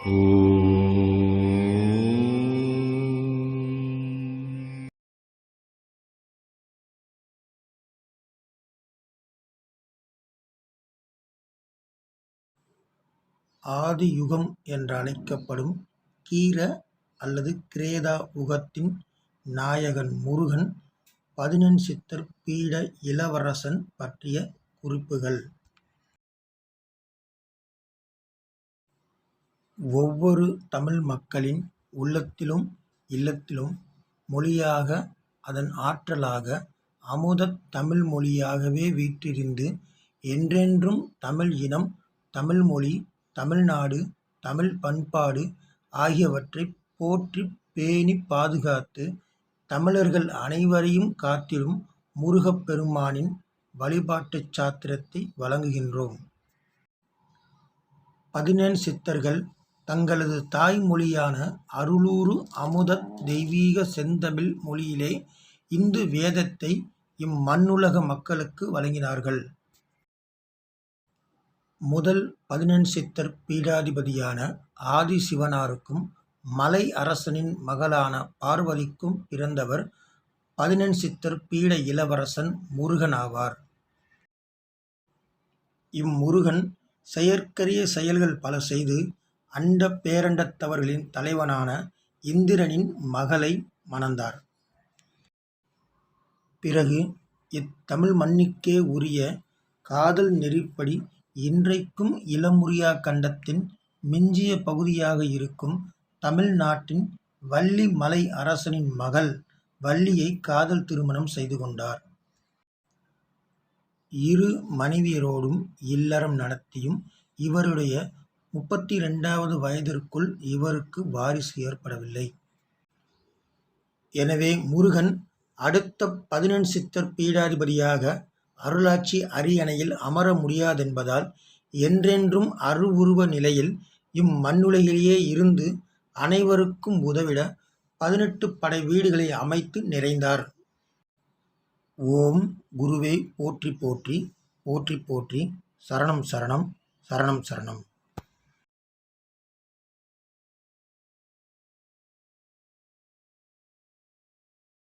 ஆதி யுகம் என்றழைக்கப்படும் கீர அல்லது கிரேதா யுகத்தின் நாயகன் முருகன் 14 சித்தர் பீட இளவரசன் பற்றிய குறிப்புகள். ஒவ்வொரு தமிழ் மக்களின் உள்ளத்திலும் இல்லத்திலும் மொழியாக, அதன் ஆற்றலாக, அமுதத் தமிழ் மொழியாகவே வீற்றிருந்து என்றென்றும் தமிழ் இனம், தமிழ் மொழி, தமிழ்நாடு, தமிழ் பண்பாடு ஆகியவற்றைப் போற்றிப் பேணிப் பாதுகாத்து தமிழர்கள் அனைவரையும் காத்திடும் முருகப் பெருமானின் வழிபாட்டுச் சாத்திரத்தை வழங்குகின்றோம். 14 சித்தர்கள் தங்களது தாய்மொழியான அருளூரு அமுதத் தெய்வீக செந்தமிழ் மொழியிலே இந்து வேதத்தை இம்மண்ணுலக மக்களுக்கு வழங்கினார்கள். முதல் 14 சித்தர் பீடாதிபதியான ஆதிசிவனாருக்கும் மலை அரசனின் மகளான பார்வதிக்கும் பிறந்தவர் 14 சித்தர் பீட இளவரசன் முருகன் ஆவார். இம்முருகன் செயற்கரிய செயல்கள் பல செய்து அண்ட பேரண்டத்தவர்களின் தலைவனான இந்திரனின் மகளை மணந்தார். பிறகு இத்தமிழ் மண்ணுக்கே உரிய காதல் நெறிப்படி இன்றைக்கும் இளமுரியா கண்டத்தின் மிஞ்சிய பகுதியாக இருக்கும் தமிழ் நாட்டின் வள்ளி மலை அரசனின் மகள் வள்ளியை காதல் திருமணம் செய்து கொண்டார். இரு மனைவியரோடும் இல்லறம் நடத்தியும் இவருடைய 32வது வயதிற்குள் இவருக்கு வாரிசு ஏற்படவில்லை. எனவே முருகன் அடுத்த 14 சித்தர் பீடாதிபதியாக அருளாட்சி அரியணையில் அமர முடியாதென்பதால் என்றென்றும் அருவுருவ நிலையில் இம்மண்ணுலகிலேயே இருந்து அனைவருக்கும் உதவிட 18 படை வீடுகளை அமைத்து நிறைந்தார். ஓம் குருவே போற்றி போற்றி, போற்றி போற்றி, சரணம் சரணம், சரணம் சரணம்.